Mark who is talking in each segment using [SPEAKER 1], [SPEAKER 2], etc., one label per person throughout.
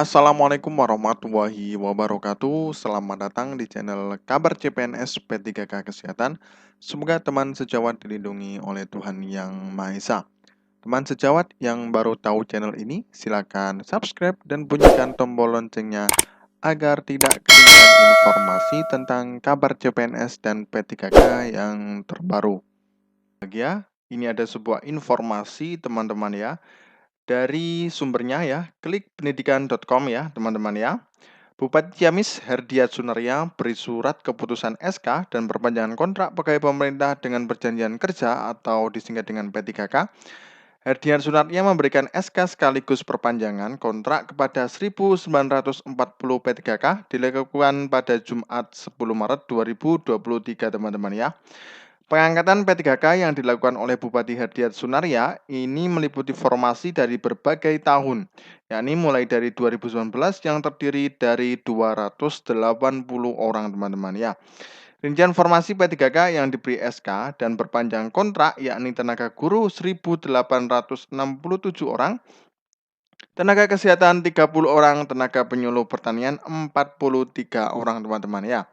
[SPEAKER 1] Assalamualaikum warahmatullahi wabarakatuh. Selamat datang di channel Kabar CPNS P3K Kesehatan. Semoga teman sejawat dilindungi oleh Tuhan Yang Maha Esa. Teman sejawat yang baru tahu channel ini, silakan subscribe dan bunyikan tombol loncengnya agar tidak ketinggalan informasi tentang kabar CPNS dan P3K yang terbaru. Ini ada sebuah informasi teman-teman ya. Dari sumbernya ya, klik pendidikan.com ya teman-teman ya. Bupati Ciamis Herdiat Sunaria beri surat keputusan SK dan perpanjangan kontrak pegawai pemerintah dengan perjanjian kerja atau disingkat dengan P3K. Herdiat Sunaria memberikan SK sekaligus perpanjangan kontrak kepada 1.940 P3K dilakukan pada Jumat 10 Maret 2023 teman-teman ya. Pengangkatan P3K yang dilakukan oleh Bupati Herdiat Sunaria ini meliputi formasi dari berbagai tahun, yakni mulai dari 2019 yang terdiri dari 280 orang teman-teman ya. Rincian formasi P3K yang diberi SK dan berpanjang kontrak yakni tenaga guru 1.867 orang, tenaga kesehatan 30 orang, tenaga penyuluh pertanian 43 orang teman-teman ya.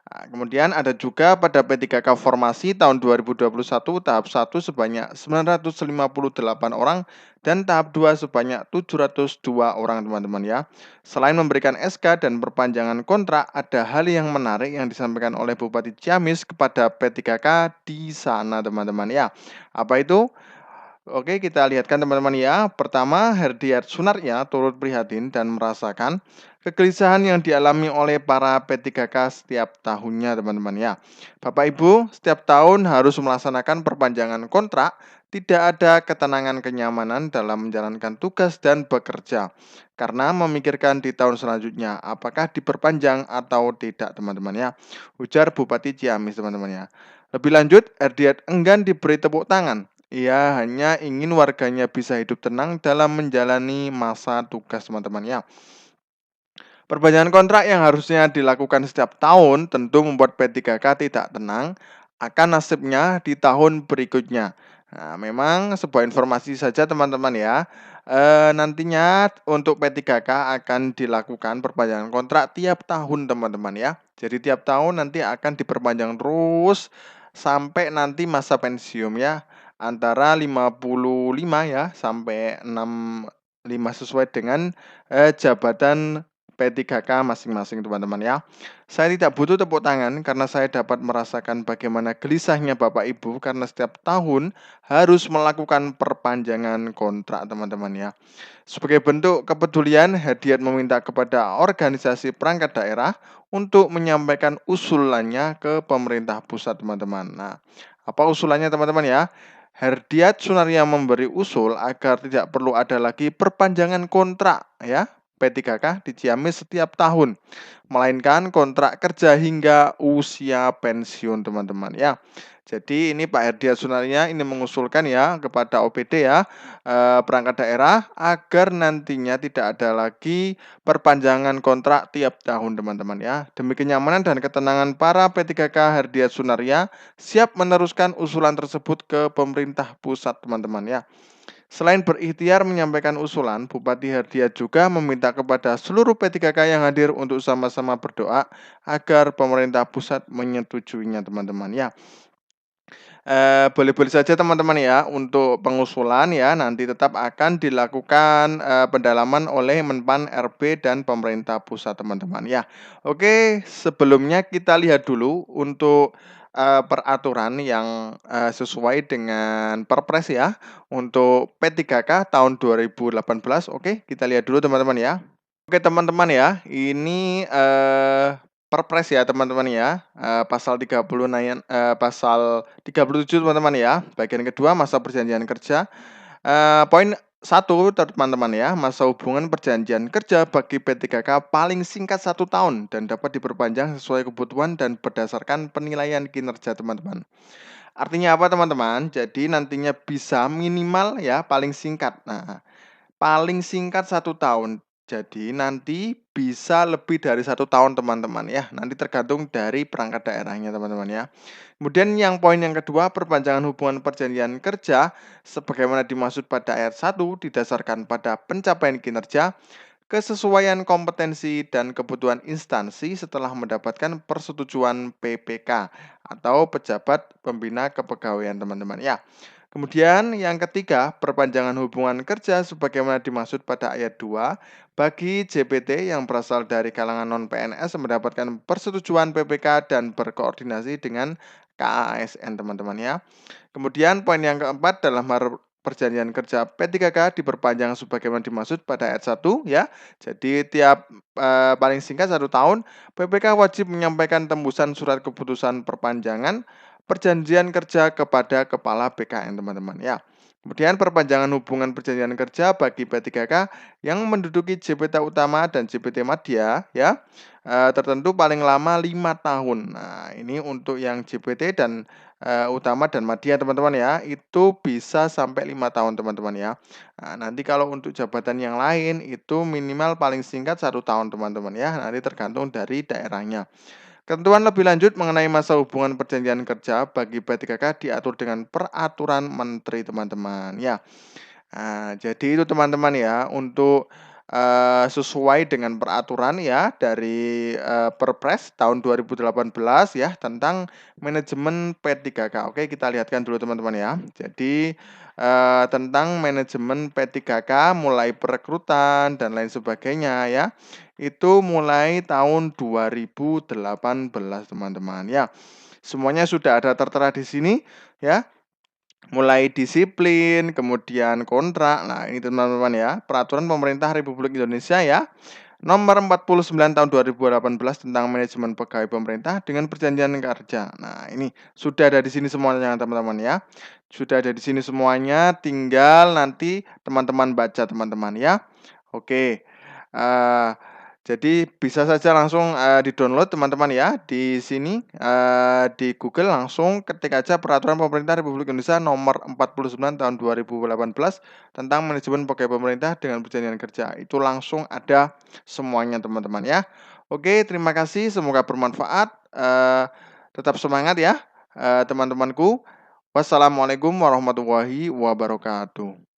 [SPEAKER 1] Nah, kemudian ada juga pada P3K formasi tahun 2021 tahap 1 sebanyak 958 orang dan tahap 2 sebanyak 702 orang teman-teman ya. Selain memberikan SK dan perpanjangan kontrak, ada hal yang menarik yang disampaikan oleh Bupati Ciamis kepada P3K di sana teman-teman ya. Apa itu? Oke, kita lihatkan teman-teman ya. Pertama, Herdiat Sunaria turut prihatin dan merasakan kegelisahan yang dialami oleh para P3K setiap tahunnya teman-teman ya. Bapak Ibu, setiap tahun harus melaksanakan perpanjangan kontrak, tidak ada ketenangan kenyamanan dalam menjalankan tugas dan bekerja. Karena memikirkan di tahun selanjutnya apakah diperpanjang atau tidak teman-teman ya. Ujar Bupati Ciamis teman-teman ya. Lebih lanjut, Herdiat enggan diberi tepuk tangan. Ia hanya ingin warganya bisa hidup tenang dalam menjalani masa tugas teman-teman ya. Perpanjangan kontrak yang harusnya dilakukan setiap tahun tentu membuat P3K tidak tenang akan nasibnya di tahun berikutnya. Nah, memang sebuah informasi saja teman-teman ya. Nantinya untuk P3K akan dilakukan perpanjangan kontrak tiap tahun teman-teman ya. Jadi tiap tahun nanti akan diperpanjang terus sampai nanti masa pensiun ya. Antara 55 ya sampai 65 sesuai dengan jabatan P3K masing-masing teman-teman ya. Saya tidak butuh tepuk tangan karena saya dapat merasakan bagaimana gelisahnya Bapak Ibu karena setiap tahun harus melakukan perpanjangan kontrak teman-teman ya. Sebagai bentuk kepedulian, Herdiat meminta kepada organisasi perangkat daerah untuk menyampaikan usulannya ke pemerintah pusat teman-teman. Nah, apa usulannya teman-teman ya? Herdiat Sunaria memberi usul agar tidak perlu ada lagi perpanjangan kontrak ya P3K di Ciamis setiap tahun, melainkan kontrak kerja hingga usia pensiun teman-teman ya. Jadi ini Pak Herdiat Sunaria ini mengusulkan ya kepada OPD ya perangkat daerah agar nantinya tidak ada lagi perpanjangan kontrak tiap tahun teman-teman ya. Demi kenyamanan dan ketenangan para P3K Herdiat Sunaria siap meneruskan usulan tersebut ke pemerintah pusat teman-teman ya. Selain berikhtiar menyampaikan usulan, Bupati Herdiat juga meminta kepada seluruh P3K yang hadir untuk sama-sama berdoa agar pemerintah pusat menyetujuinya teman-teman ya. Boleh-boleh saja teman-teman ya untuk pengusulan ya nanti tetap akan dilakukan pendalaman oleh Menpan RB dan pemerintah pusat teman-teman ya. Oke, sebelumnya kita lihat dulu untuk peraturan yang sesuai dengan Perpres ya untuk P3K tahun 2018. Oke, kita lihat dulu teman-teman ya. Oke teman-teman ya, ini Perpres ya teman-teman ya, pasal 30 pasal 37 teman-teman ya, bagian kedua masa perjanjian kerja. Poin 1 teman-teman ya, masa hubungan perjanjian kerja bagi P3K paling singkat 1 tahun dan dapat diperpanjang sesuai kebutuhan dan berdasarkan penilaian kinerja teman-teman. Artinya apa teman-teman? Jadi nantinya bisa minimal ya paling singkat. Nah, paling singkat 1 tahun. Jadi nanti bisa lebih dari 1 tahun teman-teman ya. Nanti tergantung dari perangkat daerahnya teman-teman ya. Kemudian yang poin yang kedua, perpanjangan hubungan perjanjian kerja sebagaimana dimaksud pada ayat 1 didasarkan pada pencapaian kinerja Kesesuaian kompetensi dan kebutuhan instansi setelah mendapatkan persetujuan PPK atau pejabat pembina kepegawaian teman-teman ya. Kemudian yang ketiga, perpanjangan hubungan kerja sebagaimana dimaksud pada ayat 2 bagi JPT yang berasal dari kalangan non-PNS mendapatkan persetujuan PPK dan berkoordinasi dengan KASN teman-teman ya. Kemudian poin yang keempat dalam perjanjian kerja P3K diperpanjang sebagaimana dimaksud pada ayat 1 ya. Jadi tiap paling singkat 1 tahun PPK wajib menyampaikan tembusan surat keputusan perpanjangan perjanjian kerja kepada kepala BKN teman-teman ya. Kemudian perpanjangan hubungan perjanjian kerja bagi P3K yang menduduki JPT utama dan JPT Madya ya tertentu paling lama 5 tahun. Nah, ini untuk yang JPT dan utama dan madya teman-teman ya, itu bisa sampai 5 tahun teman-teman ya. Nah, nanti kalau untuk jabatan yang lain itu minimal paling singkat 1 tahun teman-teman ya, nanti tergantung dari daerahnya. Ketentuan lebih lanjut mengenai masa hubungan perjanjian kerja bagi P3K diatur dengan peraturan menteri teman-teman ya. Nah, jadi itu teman-teman ya untuk sesuai dengan peraturan ya dari Perpres tahun 2018 ya tentang manajemen P3K. Oke, kita lihatkan dulu teman-teman ya. Jadi tentang manajemen P3K mulai perekrutan dan lain sebagainya ya. Itu mulai tahun 2018 teman-teman ya. Semuanya sudah ada tertera di sini ya. Mulai disiplin, kemudian kontrak. Nah, ini teman-teman ya, peraturan pemerintah Republik Indonesia ya, nomor 49 tahun 2018 tentang manajemen pegawai pemerintah dengan perjanjian kerja. Nah, ini sudah ada di sini semuanya teman-teman ya. Sudah ada di sini semuanya, tinggal nanti teman-teman baca teman-teman ya. Oke. Uh, jadi bisa saja langsung di-download teman-teman ya. Di sini di Google langsung ketik aja Peraturan Pemerintah Republik Indonesia nomor 49 tahun 2018 tentang manajemen pegawai pemerintah dengan perjanjian kerja. Itu langsung ada semuanya teman-teman ya. Oke, terima kasih. Semoga bermanfaat. Tetap semangat ya teman-temanku. Wassalamualaikum warahmatullahi wabarakatuh.